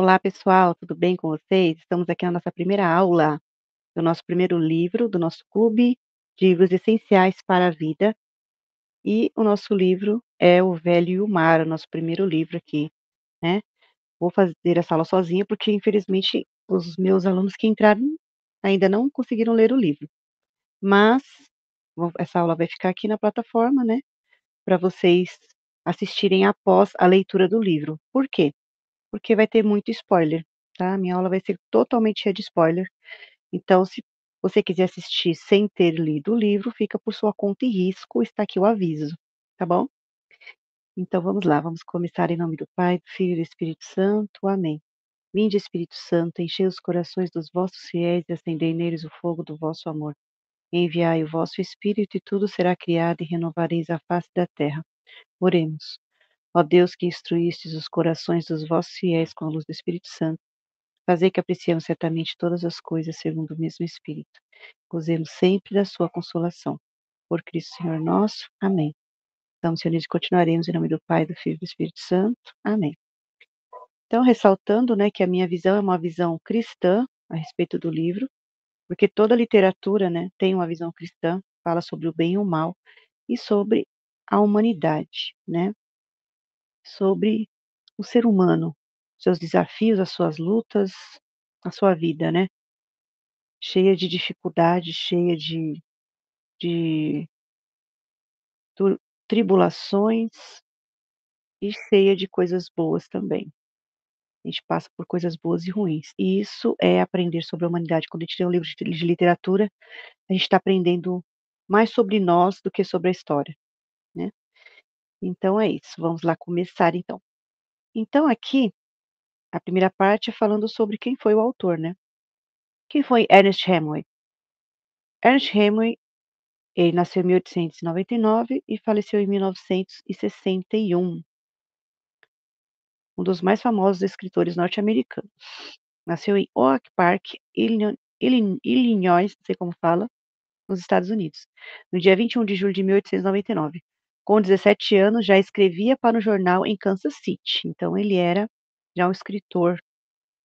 Olá, pessoal, tudo bem com vocês? Estamos aqui na nossa primeira aula do nosso primeiro livro, do nosso clube de livros essenciais para a vida. E o nosso livro é O Velho e o Mar, o nosso primeiro livro aqui, né? Vou fazer essa aula sozinha porque, infelizmente, os meus alunos que entraram ainda não conseguiram ler o livro. Mas essa aula vai ficar aqui na plataforma, né? Para vocês assistirem após a leitura do livro. Por quê? Porque vai ter muito spoiler, tá? Minha aula vai ser totalmente cheia de spoiler. Então, se você quiser assistir sem ter lido o livro, fica por sua conta e risco, está aqui o aviso, tá bom? Então vamos lá, vamos começar em nome do Pai, do Filho e do Espírito Santo. Amém. Vinde, Espírito Santo, enchei os corações dos vossos fiéis e acendei neles o fogo do vosso amor. Enviai o vosso Espírito e tudo será criado e renovareis a face da terra. Oremos. Ó Deus, que instruístes os corações dos vossos fiéis com a luz do Espírito Santo, fazei que apreciemos certamente todas as coisas segundo o mesmo Espírito. Gozemos sempre da sua consolação. Por Cristo Senhor nosso. Amém. Estamos reunidos e continuaremos em nome do Pai, do Filho e do Espírito Santo. Amém. Então, ressaltando, né, que a minha visão é uma visão cristã a respeito do livro, porque toda literatura, né, tem uma visão cristã, fala sobre o bem e o mal e sobre a humanidade, né, sobre o ser humano, seus desafios, as suas lutas, a sua vida, né, cheia de dificuldades, cheia de tu tribulações e cheia de coisas boas também. A gente passa por coisas boas e ruins. E isso é aprender sobre a humanidade. Quando a gente lê um livro de literatura, a gente está aprendendo mais sobre nós do que sobre a história, né. Então é isso, vamos lá começar então. Então aqui, a primeira parte é falando sobre quem foi o autor, né. Quem foi Ernest Hemingway? Ernest Hemingway, ele nasceu em 1899 e faleceu em 1961. Um dos mais famosos escritores norte-americanos. Nasceu em Oak Park, Illinois, não sei como fala, nos Estados Unidos, no dia 21 de julho de 1899. Com 17 anos, já escrevia para um jornal em Kansas City. Então, ele era já um escritor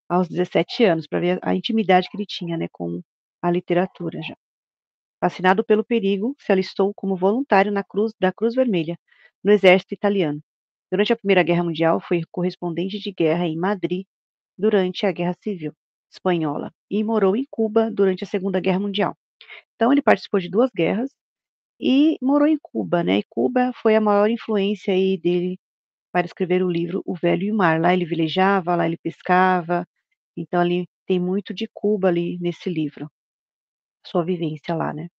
aos 17 anos, para ver a intimidade que ele tinha, né, com a literatura já. Fascinado pelo perigo, se alistou como voluntário da Cruz Vermelha, no exército italiano. Durante a Primeira Guerra Mundial, foi correspondente de guerra em Madrid durante a Guerra Civil Espanhola e morou em Cuba durante a Segunda Guerra Mundial. Então, ele participou de 2 guerras e morou em Cuba, né, e Cuba foi a maior influência aí dele para escrever o livro O Velho e o Mar. Lá ele velejava, lá ele pescava, então ali tem muito de Cuba ali nesse livro, sua vivência lá, né.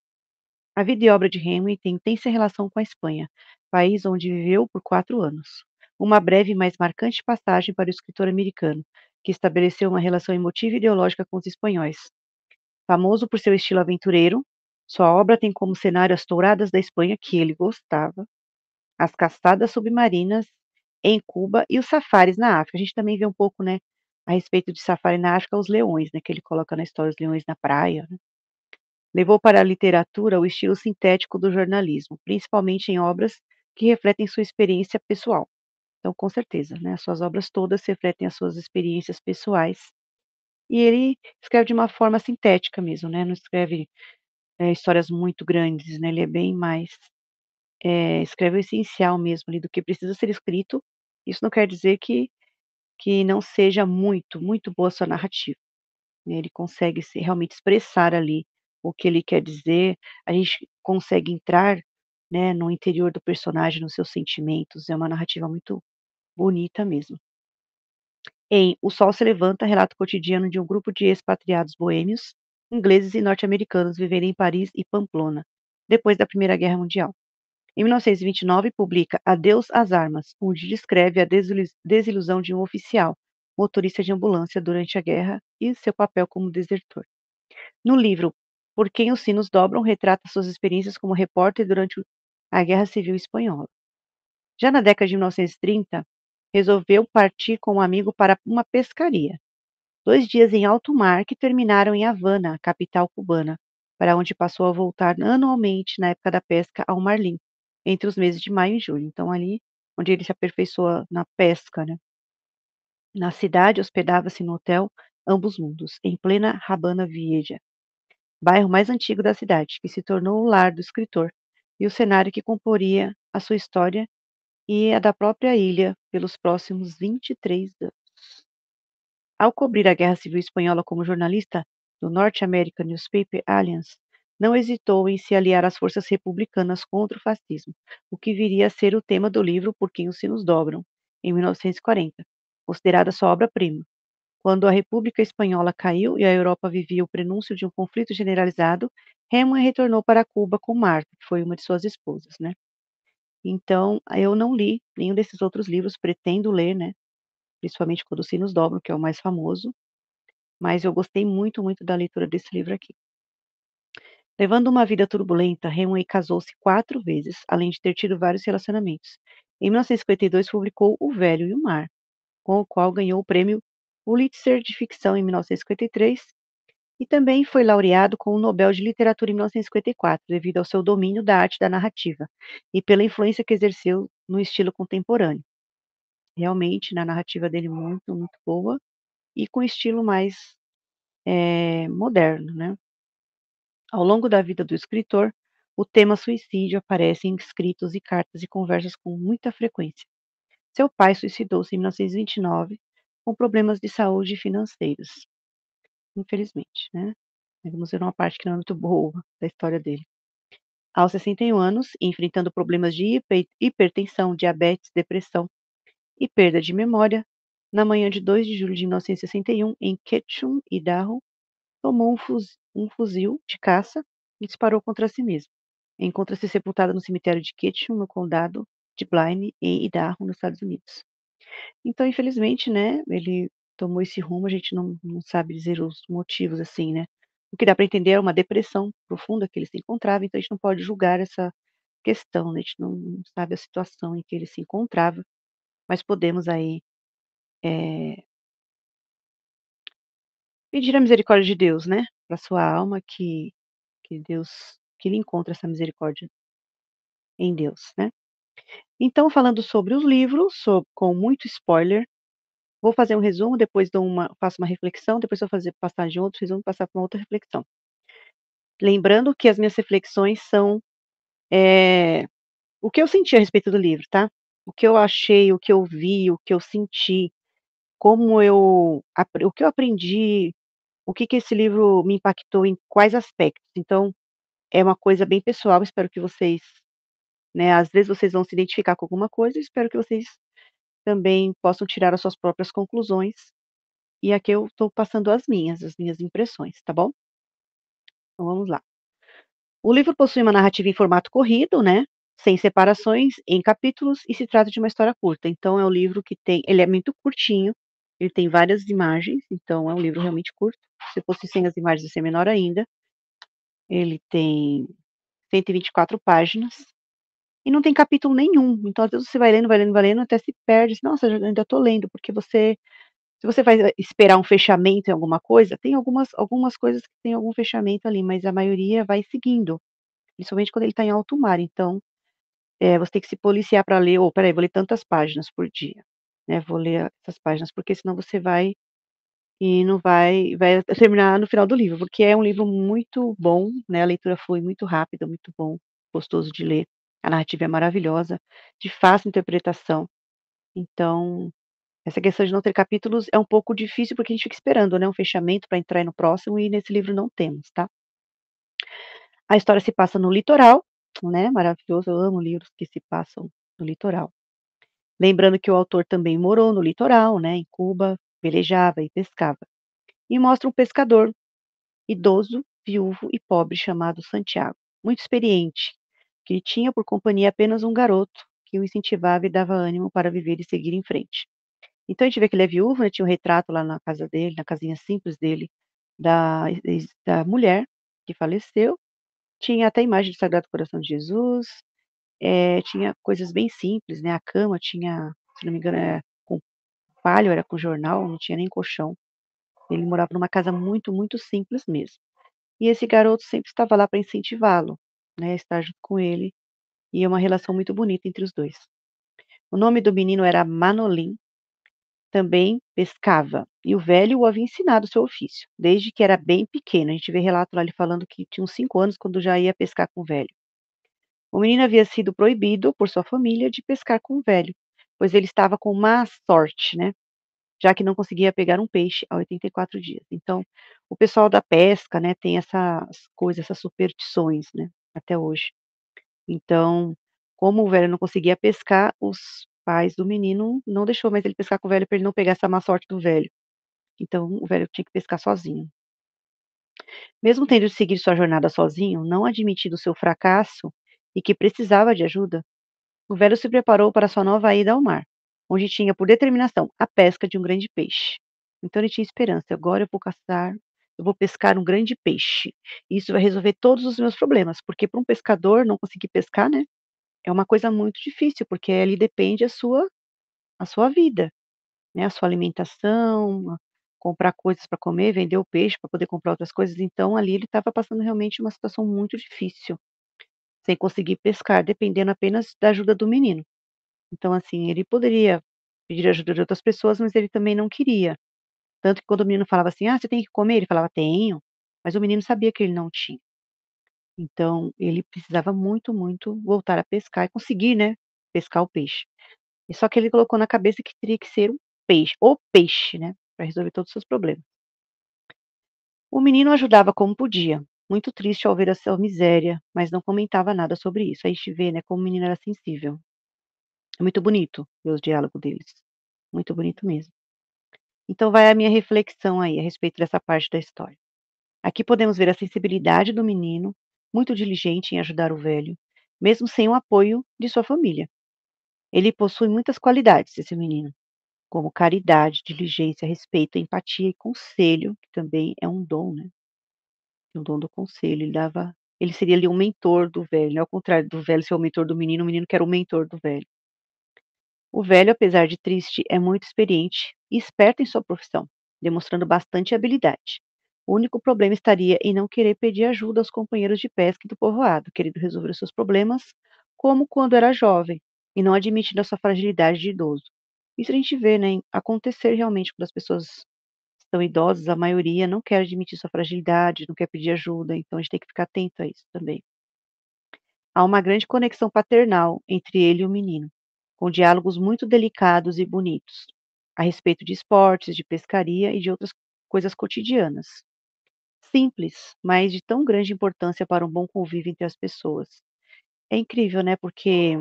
A vida e obra de Hemingway tem intensa relação com a Espanha, país onde viveu por 4 anos. Uma breve e mais marcante passagem para o escritor americano, que estabeleceu uma relação emotiva e ideológica com os espanhóis. Famoso por seu estilo aventureiro, sua obra tem como cenário as touradas da Espanha, que ele gostava, as caçadas submarinas em Cuba e os safaris na África. A gente também vê um pouco, né, a respeito de safari na África, os leões, né, que ele coloca na história, os leões na praia, né. Levou para a literatura o estilo sintético do jornalismo, principalmente em obras que refletem sua experiência pessoal. Então, com certeza, né, as suas obras todas refletem as suas experiências pessoais. E ele escreve de uma forma sintética mesmo, né, não escreve, histórias muito grandes, né, ele é bem mais, escreve o essencial mesmo ali do que precisa ser escrito. Isso não quer dizer que não seja muito, muito boa a sua narrativa, né, ele consegue se realmente expressar ali o que ele quer dizer, a gente consegue entrar, né, no interior do personagem, nos seus sentimentos, é uma narrativa muito bonita mesmo. Em O Sol se Levanta, relata o cotidiano de um grupo de expatriados boêmios, ingleses e norte-americanos vivendo em Paris e Pamplona, depois da Primeira Guerra Mundial. Em 1929, publica Adeus às Armas, onde descreve a desilusão de um oficial, motorista de ambulância durante a guerra e seu papel como desertor. No livro Por Quem os Sinos Dobram, retrata suas experiências como repórter durante a Guerra Civil Espanhola. Já na década de 1930, resolveu partir com um amigo para uma pescaria. 2 dias em alto mar que terminaram em Havana, a capital cubana, para onde passou a voltar anualmente na época da pesca ao marlim, entre os meses de maio e julho. Então ali onde ele se aperfeiçoa na pesca, né. Na cidade, hospedava-se no hotel Ambos Mundos, em plena Habana Vieja, bairro mais antigo da cidade, que se tornou o lar do escritor e o cenário que comporia a sua história e a da própria ilha pelos próximos 23 anos. Ao cobrir a Guerra Civil Espanhola como jornalista do North American Newspaper Alliance, não hesitou em se aliar às forças republicanas contra o fascismo, o que viria a ser o tema do livro Por Quem os Sinos Dobram, em 1940, considerada sua obra-prima. Quando a República Espanhola caiu e a Europa vivia o prenúncio de um conflito generalizado, Hemingway retornou para Cuba com Marta, que foi uma de suas esposas, né? Então, eu não li nenhum desses outros livros, pretendo ler, né? Principalmente quando os sinos dobram, que é o mais famoso, mas eu gostei muito, muito da leitura desse livro aqui. Levando uma vida turbulenta, Hemingway casou-se 4 vezes, além de ter tido vários relacionamentos. Em 1952, publicou O Velho e o Mar, com o qual ganhou o prêmio Pulitzer de ficção em 1953 e também foi laureado com o Nobel de Literatura em 1954, devido ao seu domínio da arte da narrativa e pela influência que exerceu no estilo contemporâneo. Realmente, na narrativa dele, muito, muito boa, e com estilo mais moderno, né? Ao longo da vida do escritor, o tema suicídio aparece em escritos e cartas e conversas com muita frequência. Seu pai suicidou-se em 1929 com problemas de saúde financeiros, infelizmente, né? Vamos ver uma parte que não é muito boa da história dele. Aos 61 anos, enfrentando problemas de hipertensão, diabetes, depressão e perda de memória, na manhã de 2 de julho de 1961, em Ketchum, Idaho, tomou um fuzil de caça e disparou contra si mesmo. Encontra-se sepultada no cemitério de Ketchum, no condado de Blythe, em Idaho, nos Estados Unidos. Então, infelizmente, né, ele tomou esse rumo, a gente não sabe dizer os motivos, assim, né. O que dá para entender é uma depressão profunda que ele se encontrava, então a gente não pode julgar essa questão, né, a gente não sabe a situação em que ele se encontrava, mas podemos aí, eh, pedir a misericórdia de Deus, né, para sua alma, que ele encontre essa misericórdia em Deus, né. Então, falando sobre os livros, com muito spoiler, vou fazer um resumo, depois faço uma reflexão, depois vou passar de outro resumo, passar para uma outra reflexão. Lembrando que as minhas reflexões são, o que eu senti a respeito do livro, tá? O que eu achei, o que eu vi, o que eu senti, o que eu aprendi, o que que esse livro me impactou em quais aspectos. Então, é uma coisa bem pessoal, espero que vocês, né, às vezes vocês vão se identificar com alguma coisa, espero que vocês também possam tirar as suas próprias conclusões. E aqui eu estou passando as minhas impressões, tá bom? Então vamos lá. O livro possui uma narrativa em formato corrido, né, sem separações, em capítulos, e se trata de uma história curta. Então é um livro que ele é muito curtinho, ele tem várias imagens, então é um livro realmente curto. Se fosse sem as imagens ia ser menor ainda. Ele tem 124 páginas e não tem capítulo nenhum. Então às vezes você vai lendo, vai lendo, vai lendo, até se perde. Nossa, eu ainda estou lendo, porque se você vai esperar um fechamento em alguma coisa, tem algumas coisas que tem algum fechamento ali, mas a maioria vai seguindo, principalmente quando ele está em alto mar. Então, você tem que se policiar para ler: "Ô, espera aí, vou ler tantas páginas por dia, né, vou ler essas páginas", porque senão você vai e não vai terminar no final do livro, porque é um livro muito bom, né, a leitura foi muito rápida, muito bom, gostoso de ler, a narrativa é maravilhosa, de fácil interpretação. Então, essa questão de não ter capítulos é um pouco difícil, porque a gente fica esperando, né, um fechamento para entrar no próximo, e nesse livro não temos, tá. A história se passa no litoral, né, maravilhoso, eu amo livros que se passam no litoral. Lembrando que o autor também morou no litoral, né, em Cuba, velejava e pescava. E mostra um pescador idoso, viúvo e pobre chamado Santiago, muito experiente, que tinha por companhia apenas um garoto que o incentivava e dava ânimo para viver e seguir em frente. Então a gente vê que ele é viúvo, né, tinha um retrato lá na casa dele, na casinha simples dele, da mulher que faleceu, tinha até a imagem do Sagrado Coração de Jesus, tinha coisas bem simples, né, a cama tinha, se não me engano, com palho, era com jornal, não tinha nem colchão. Ele morava numa casa muito, muito simples mesmo. E esse garoto sempre estava lá para incentivá-lo, né, a estar junto com ele, e é uma relação muito bonita entre os 2. O nome do menino era Manolin. também pescava, e o velho o havia ensinado o seu ofício, desde que era bem pequeno. A gente vê relato lá ele falando que tinha uns 5 anos quando já ia pescar com o velho. O menino havia sido proibido por sua família de pescar com o velho, pois ele estava com má sorte, né, já que não conseguia pegar um peixe há 84 dias. Então, o pessoal da pesca, né, tem essas coisas, essas superstições, né, até hoje. Então, como o velho não conseguia pescar, os pais do menino não deixou mais ele pescar com o velho para ele não pegar essa má sorte do velho. Então, o velho tinha que pescar sozinho. Mesmo tendo de seguir sua jornada sozinho, não admitindo seu fracasso e que precisava de ajuda, o velho se preparou para sua nova ida ao mar, onde tinha por determinação a pesca de um grande peixe. Então ele tinha esperança. Agora eu vou pescar um grande peixe. Isso vai resolver todos os meus problemas, porque para um pescador não conseguir pescar, né, é uma coisa muito difícil, porque ali depende a sua vida, né, a sua alimentação, comprar coisas para comer, vender o peixe para poder comprar outras coisas. Então ali ele estava passando realmente uma situação muito difícil, sem conseguir pescar, dependendo apenas da ajuda do menino. Então, assim, ele poderia pedir ajuda de outras pessoas, mas ele também não queria. Tanto que quando o menino falava assim: "Ah, você tem que comer", ele falava: "Tenho", mas o menino sabia que ele não tinha. Então, ele precisava muito, muito voltar a pescar e conseguir, né, pescar o peixe. E só que ele colocou na cabeça que teria que ser um peixe, o peixe, né, para resolver todos os seus problemas. O menino ajudava como podia, muito triste ao ver a sua miséria, mas não comentava nada sobre isso. Aí a gente vê, né, como o menino era sensível. É muito bonito ver os diálogos deles, muito bonito mesmo. Então vai a minha reflexão aí a respeito dessa parte da história. Aqui podemos ver a sensibilidade do menino, muito diligente em ajudar o velho, mesmo sem o apoio de sua família. Ele possui muitas qualidades, esse menino, como caridade, diligência, respeito, empatia e conselho, que também é um dom, né? Um dom do conselho. Ele seria ali um mentor do velho, né? Ao contrário do velho ser o mentor do menino, o menino que era o mentor do velho. O velho, apesar de triste, é muito experiente e esperto em sua profissão, demonstrando bastante habilidade. O único problema estaria em não querer pedir ajuda aos companheiros de pesca do povoado, querendo resolver os seus problemas como quando era jovem, e não admitindo a sua fragilidade de idoso. Isso a gente vê, né, acontecer realmente quando as pessoas estão idosas, a maioria não quer admitir sua fragilidade, não quer pedir ajuda, então a gente tem que ficar atento a isso também. Há uma grande conexão paternal entre ele e o menino, com diálogos muito delicados e bonitos, a respeito de esportes, de pescaria e de outras coisas cotidianas. Simples, mas de tão grande importância para um bom convívio entre as pessoas. É incrível, né? Porque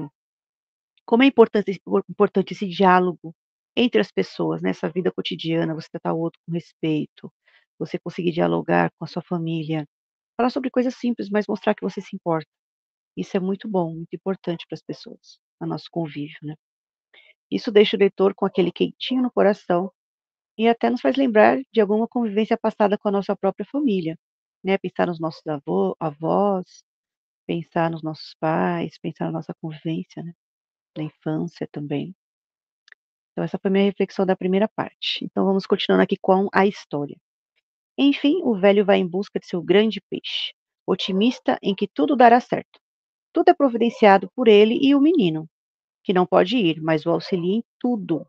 como é importante esse diálogo entre as pessoas, nessa vida cotidiana, você tratar o outro com respeito, você conseguir dialogar com a sua família, falar sobre coisas simples, mas mostrar que você se importa. Isso é muito bom, muito importante para as pessoas, no nosso convívio, né. Isso deixa o leitor com aquele quentinho no coração e até nos faz lembrar de alguma convivência passada com a nossa própria família, né, pensar nos nossos avós, pensar nos nossos pais, pensar na nossa convivência, né, na infância também. Então essa foi a minha reflexão da primeira parte. Então vamos continuando aqui com a história. Enfim, o velho vai em busca de seu grande peixe, otimista em que tudo dará certo. Tudo é providenciado por ele e o menino, que não pode ir, mas o auxilia em tudo.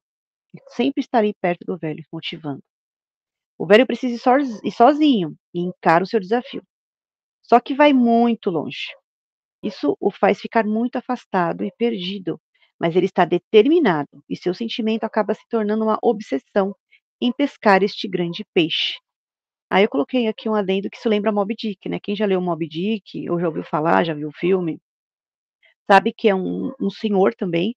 Sempre estarei perto do velho, motivando. O velho precisa ir sozinho e encara o seu desafio. Só que vai muito longe. Isso o faz ficar muito afastado e perdido, mas ele está determinado e seu sentimento acaba se tornando uma obsessão em pescar este grande peixe. Aí eu coloquei aqui um adendo que se lembra Moby Dick, né? Quem já leu Moby Dick ou já ouviu falar, já viu o filme, sabe que é um senhor também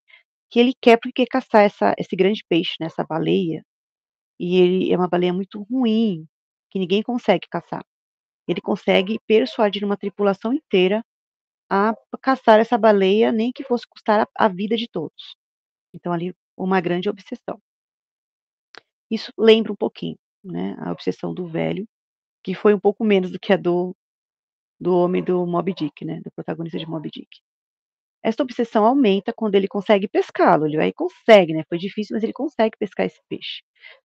que ele quer porque caçar esse grande peixe, né, essa baleia, e ele é uma baleia muito ruim, que ninguém consegue caçar. Ele consegue persuadir uma tripulação inteira a caçar essa baleia, nem que fosse custar a vida de todos. Então ali, uma grande obsessão. Isso lembra um pouquinho, né, a obsessão do velho, que foi um pouco menos do que a do homem do Moby Dick, né, do protagonista de Moby Dick. Essa obsessão aumenta quando ele consegue pescá-lo, ele vai e consegue, né, foi difícil, mas ele consegue pescar esse peixe.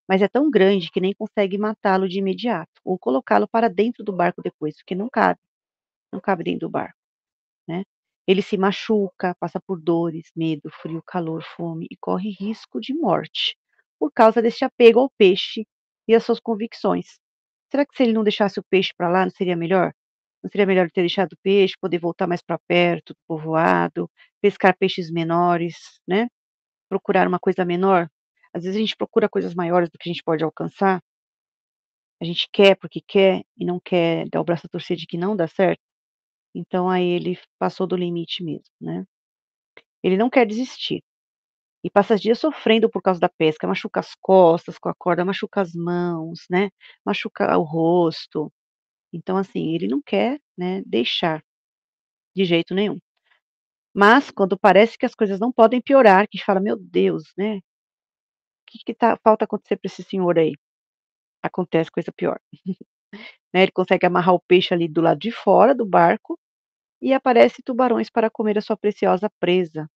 Mas é tão grande que nem consegue matá-lo de imediato, ou colocá-lo para dentro do barco depois, porque não cabe, não cabe dentro do barco, né. Ele se machuca, passa por dores, medo, frio, calor, fome e corre risco de morte. por causa desse apego ao peixe e às suas convicções. Será que se ele não deixasse o peixe para lá, não seria melhor? Não seria melhor ele ter deixado o peixe, poder voltar mais para perto do povoado, pescar peixes menores, né? Procurar uma coisa menor? Às vezes a gente procura coisas maiores do que a gente pode alcançar, a gente quer porque quer e não quer dar o braço a torcer de que não dá certo, então aí ele passou do limite mesmo, né. Ele não quer desistir, e passa dias sofrendo por causa da pesca, machuca as costas com a corda, machuca as mãos, né, machuca o rosto, então assim, ele não quer, né, deixar de jeito nenhum. Mas quando parece que as coisas não podem piorar, que a gente fala: "Meu Deus, né, o que que falta acontecer para esse senhor aí?", acontece coisa pior. Né, ele consegue amarrar o peixe ali do lado de fora do barco e aparece tubarões para comer a sua preciosa presa.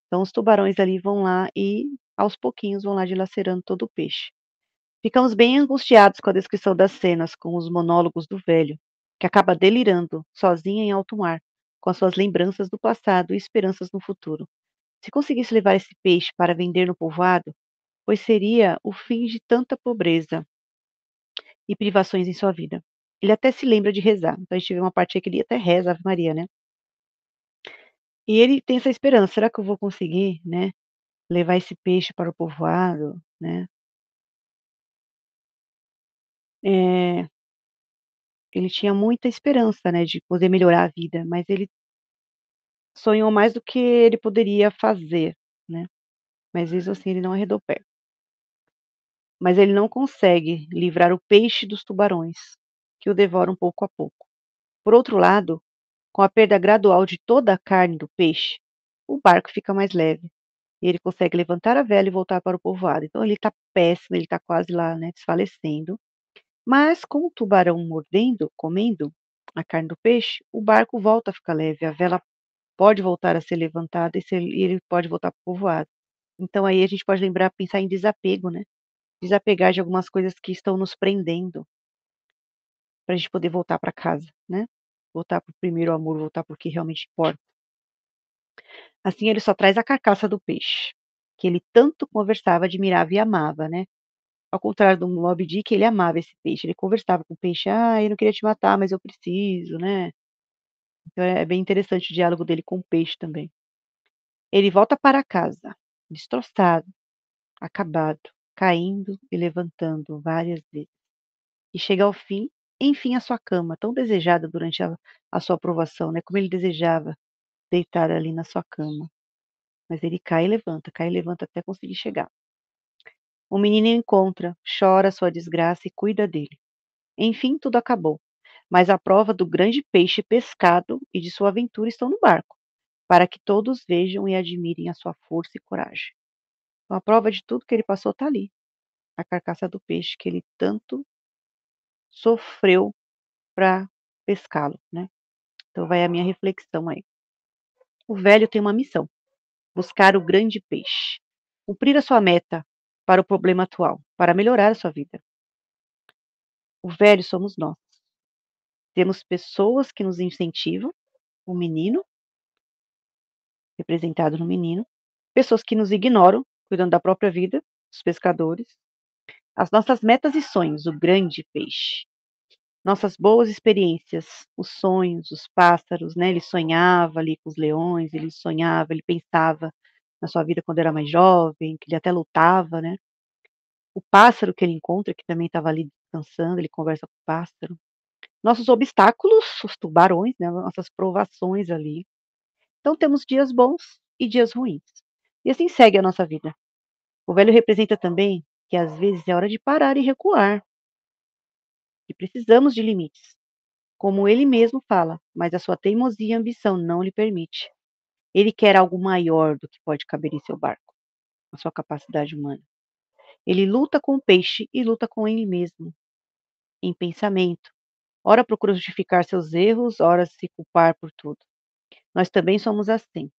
Então os tubarões ali vão lá e, aos pouquinhos, vão lá dilacerando todo o peixe. Ficamos bem angustiados com a descrição das cenas, com os monólogos do velho, que acaba delirando, sozinho em alto mar, com as suas lembranças do passado e esperanças no futuro. Se conseguisse levar esse peixe para vender no povoado, pois seria o fim de tanta pobreza e privações em sua vida. Ele até se lembra de rezar. Então a gente vê uma parte aí que ele até reza Ave Maria, né. E ele tem essa esperança: "Será que eu vou conseguir, né, levar esse peixe para o povoado?", né. Eh, ele tinha muita esperança, né, de poder melhorar a vida, mas ele sonhou mais do que ele poderia fazer, né. Mas mesmo assim ele não arredou pé. Mas ele não consegue livrar o peixe dos tubarões, que o devoram pouco a pouco. Por outro lado, com a perda gradual de toda a carne do peixe, o barco fica mais leve. E ele consegue levantar a vela e voltar para o povoado. Então ele está péssimo, ele está quase lá, né, desfalecendo. Mas com o tubarão mordendo, comendo a carne do peixe, o barco volta a ficar leve, a vela pode voltar a ser levantada e ele pode voltar para o povoado. Então aí a gente pode lembrar, pensar em desapego, né? Desapegar de algumas coisas que estão nos prendendo, para a gente poder voltar para casa, né? Voltar para o primeiro amor, voltar para o que realmente importa. Assim ele só traz a carcaça do peixe, que ele tanto conversava, admirava e amava, né? Ao contrário do Moby Dick, ele amava esse peixe, ele conversava com o peixe: "Ah, eu não queria te matar, mas eu preciso", né. Então é bem interessante o diálogo dele com o peixe também. Ele volta para casa, destroçado, acabado, caindo e levantando várias vezes. E chega ao fim, enfim, à sua cama, tão desejada durante a sua aprovação, né, como ele desejava deitar ali na sua cama. Mas ele cai e levanta até conseguir chegar. O menino o encontra, chora sua desgraça e cuida dele. Enfim, tudo acabou. Mas a prova do grande peixe pescado e de sua aventura estão no barco, para que todos vejam e admirem a sua força e coragem. Então, a prova de tudo que ele passou está ali, a carcaça do peixe que ele tanto sofreu para pescá-lo, né. Então vai a minha reflexão aí. O velho tem uma missão: buscar o grande peixe, cumprir a sua meta para o problema atual, para melhorar a sua vida. O velho somos nós. Temos pessoas que nos incentivam, o menino, representado no menino, pessoas que nos ignoram, cuidando da própria vida, os pescadores, as nossas metas e sonhos, o grande peixe, nossas boas experiências, os sonhos, os pássaros, né, ele sonhava ali com os leões, ele sonhava, ele pensava na sua vida quando era mais jovem, que ele até lutava, né. O pássaro que ele encontra, que também estava ali descansando, ele conversa com o pássaro. Nossos obstáculos, os tubarões, né, nossas provações ali. Então temos dias bons e dias ruins. E assim segue a nossa vida. O velho representa também que às vezes é hora de parar e recuar, que precisamos de limites, como ele mesmo fala, mas a sua teimosia e ambição não lhe permite. Ele quer algo maior do que pode caber em seu barco, a sua capacidade humana. Ele luta com o peixe e luta com ele mesmo, em pensamento. Ora procura justificar seus erros, ora se culpar por tudo. Nós também somos assim.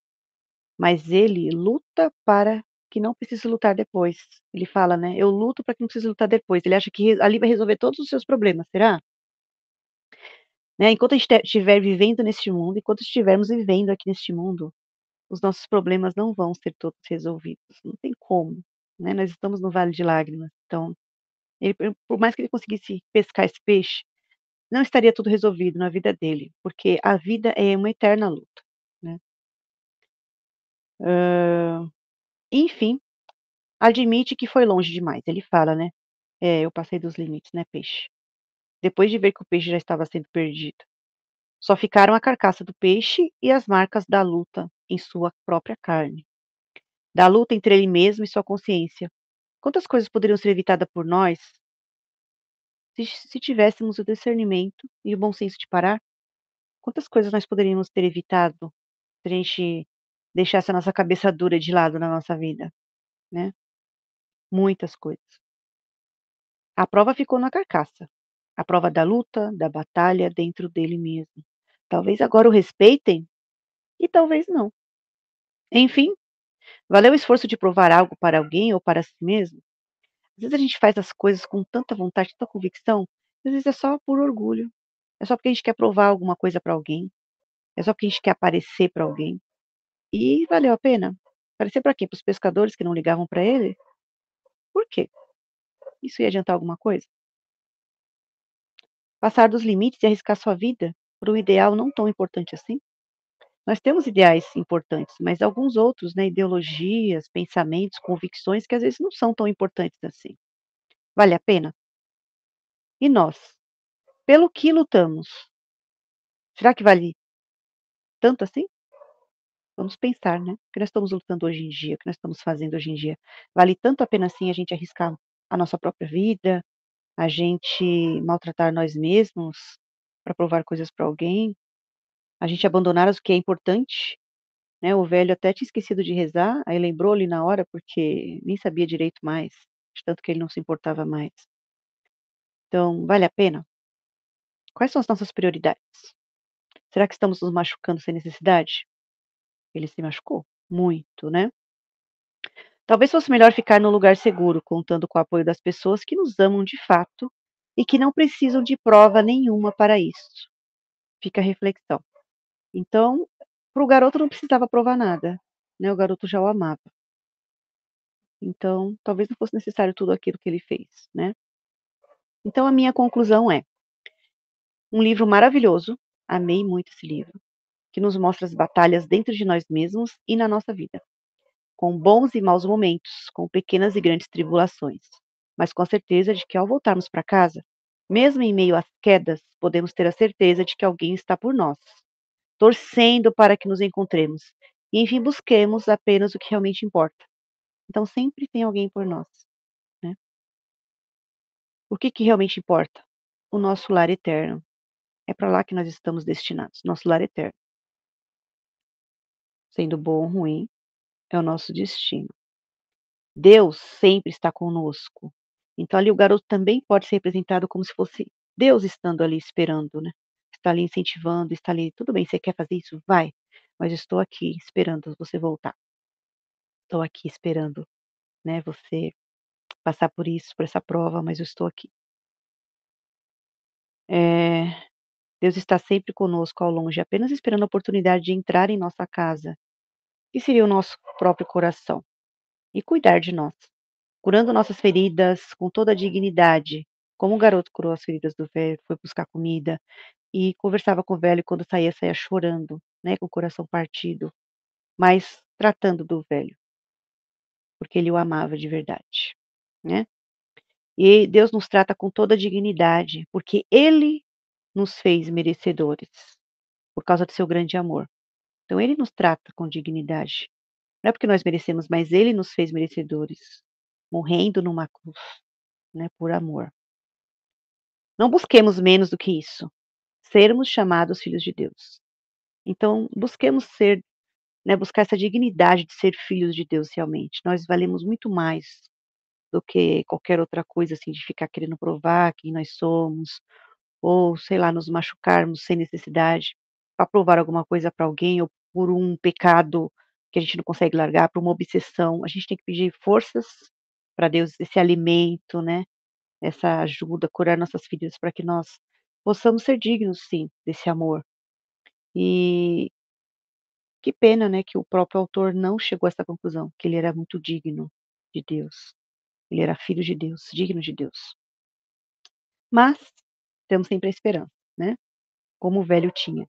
Mas ele luta para que não precise lutar depois. Ele fala, né: "Eu luto para que não precise lutar depois". Ele acha que ali vai resolver todos os seus problemas, será? Né, enquanto a gente estiver vivendo neste mundo, enquanto estivermos vivendo aqui neste mundo, os nossos problemas não vão ser todos resolvidos, não tem como. né, nós estamos no vale de lágrimas, então, ele por mais que ele conseguisse pescar esse peixe, não estaria tudo resolvido na vida dele, porque a vida é uma eterna luta, né. Hã, enfim, admite que foi longe demais, ele fala, né: "É, eu passei dos limites, né, peixe". Depois de ver que o peixe já estava sendo perdido. Só ficaram a carcaça do peixe e as marcas da luta em sua própria carne. Da luta entre ele mesmo e sua consciência. Quantas coisas poderiam ser evitadas por nós se tivéssemos o discernimento e o bom senso de parar? Quantas coisas nós poderíamos ter evitado se a gente deixasse a nossa cabeça dura de lado na nossa vida, né? Muitas coisas. A prova ficou na carcaça. A prova da luta, da batalha dentro dele mesmo. Talvez agora o respeitem e talvez não. Enfim, valeu o esforço de provar algo para alguém ou para si mesmo? Às vezes a gente faz as coisas com tanta vontade, tanta convicção, às vezes é só por orgulho. É só porque a gente quer provar alguma coisa para alguém. É só porque a gente quer aparecer para alguém. E valeu a pena? Aparecer para quê? Para os pescadores que não ligavam para ele? Por quê? Isso ia adiantar alguma coisa? Passar dos limites e arriscar sua vida por um ideal não tão importante assim? Nós temos ideais importantes, mas alguns outros, né, ideologias, pensamentos, convicções que às vezes não são tão importantes assim. Vale a pena? E nós? Pelo que lutamos? Será que vale tanto assim? Vamos pensar, né? O que nós estamos lutando hoje em dia, o que nós estamos fazendo hoje em dia. Vale tanto a pena assim a gente arriscar a nossa própria vida, a gente maltratar nós mesmos para provar coisas para alguém, a gente abandonar o que é importante, né? O velho até tinha esquecido de rezar, aí lembrou ali na hora porque nem sabia direito mais, de tanto que ele não se importava mais. Então, vale a pena? Quais são as nossas prioridades? Será que estamos nos machucando sem necessidade? Ele se machucou muito, né? Talvez fosse melhor ficar num lugar seguro, contando com o apoio das pessoas que nos amam de fato e que não precisam de prova nenhuma para isso. Fica a reflexão. Então, para o garoto não precisava provar nada, né? O garoto já o amava. Então, talvez não fosse necessário tudo aquilo que ele fez, né? Então, a minha conclusão é: um livro maravilhoso, amei muito esse livro, que nos mostra as batalhas dentro de nós mesmos e na nossa vida, com bons e maus momentos, com pequenas e grandes tribulações, mas com a certeza de que ao voltarmos para casa, mesmo em meio às quedas, podemos ter a certeza de que alguém está por nós, torcendo para que nos encontremos e, enfim, busquemos apenas o que realmente importa. Então, sempre tem alguém por nós, né? O que que realmente importa? O nosso lar eterno. É para lá que nós estamos destinados, nosso lar eterno. Sendo bom ou ruim, é o nosso destino. Deus sempre está conosco. Então ali o garoto também pode ser representado como se fosse Deus estando ali esperando, né. Está ali incentivando, está ali: "Tudo bem, você quer fazer isso? Vai, mas eu estou aqui esperando você voltar. Estou aqui esperando, né, você passar por isso, por essa prova, mas eu estou aqui". Eh, Deus está sempre conosco ao longe, apenas esperando a oportunidade de entrar em nossa casa, que seria o nosso próprio coração, e cuidar de nós. Curando nossas feridas com toda a dignidade, como o garoto curou as feridas do velho, foi buscar comida e conversava com o velho e quando saía, saía chorando, né, com o coração partido, mas tratando do velho, porque ele o amava de verdade, né. E Deus nos trata com toda a dignidade, porque Ele nos fez merecedores, por causa do seu grande amor. Então Ele nos trata com dignidade. Não é porque nós merecemos, mas Ele nos fez merecedores, morrendo numa cruz, né, por amor. Não busquemos menos do que isso, sermos chamados filhos de Deus. Então, busquemos ser, né, buscar essa dignidade de ser filhos de Deus realmente. Nós valemos muito mais do que qualquer outra coisa, assim, de ficar querendo provar quem nós somos, ou sei lá, nos machucarmos sem necessidade, para provar alguma coisa para alguém ou por um pecado que a gente não consegue largar, por uma obsessão. A gente tem que pedir forças para Deus, esse alimento, né? Essa ajuda, curar nossas feridas para que nós possamos ser dignos sim, desse amor. E que pena, né, que o próprio autor não chegou a essa conclusão, que ele era muito digno de Deus, ele era filho de Deus, digno de Deus. Mas temos sempre a esperança, né, como o velho tinha.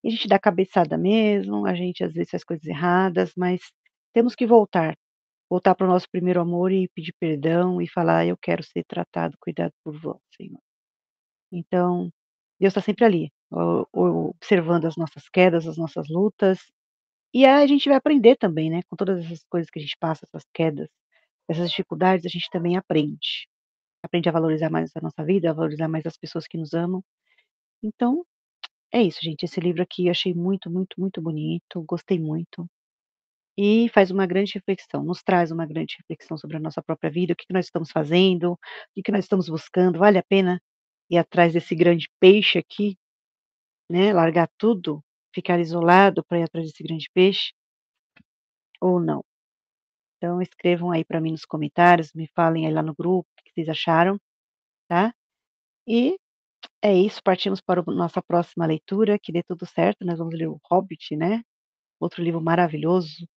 E a gente dá cabeçada mesmo, a gente às vezes faz coisas erradas, mas temos que voltar para o nosso primeiro amor e pedir perdão e falar: "Eu quero ser tratado, cuidado por vós, Senhor". Então, Deus está sempre ali, observando as nossas quedas, as nossas lutas, e aí a gente vai aprender também, né, com todas essas coisas que a gente passa, essas quedas, essas dificuldades, a gente também aprende. Aprende a valorizar mais a nossa vida, a valorizar mais as pessoas que nos amam. Então, é isso, gente. Esse livro aqui eu achei muito, muito, muito bonito, gostei muito. E faz uma grande reflexão, nos traz uma grande reflexão sobre a nossa própria vida, o que que nós estamos fazendo, o que que nós estamos buscando, vale a pena ir atrás desse grande peixe aqui, né, largar tudo, ficar isolado para ir atrás desse grande peixe, ou não? Então escrevam aí para mim nos comentários, me falem aí lá no grupo o que que vocês acharam, tá? E é isso, partimos para o nossa próxima leitura, que dê tudo certo, nós vamos ler o Hobbit, né, outro livro maravilhoso,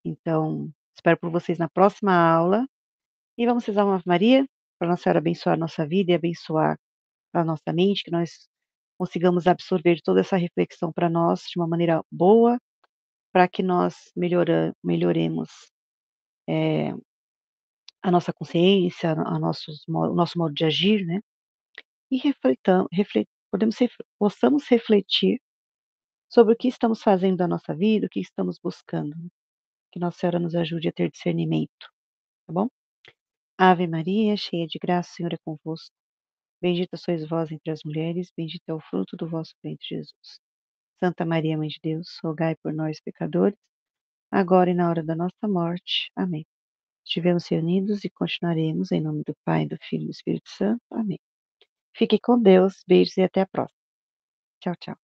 então espero por vocês na próxima aula, e vamos rezar uma Ave Maria, para Nossa Senhora abençoar a nossa vida e abençoar a nossa mente, que nós consigamos absorver toda essa reflexão para nós de uma maneira boa, para que nós melhoremos, a nossa consciência, o nosso modo de agir, né, e possamos refletir sobre o que estamos fazendo da nossa vida, o que estamos buscando, né. Que Nossa Senhora nos ajude a ter discernimento, tá bom? Ave Maria, cheia de graça, o Senhor é convosco. Bendita sois vós entre as mulheres, bendito é o fruto do vosso ventre, Jesus. Santa Maria, Mãe de Deus, rogai por nós, pecadores, agora e na hora da nossa morte. Amém. Estivemos reunidos e continuaremos em nome do Pai, do Filho e do Espírito Santo. Amém. Fique com Deus, beijos e até a próxima. Tchau, tchau.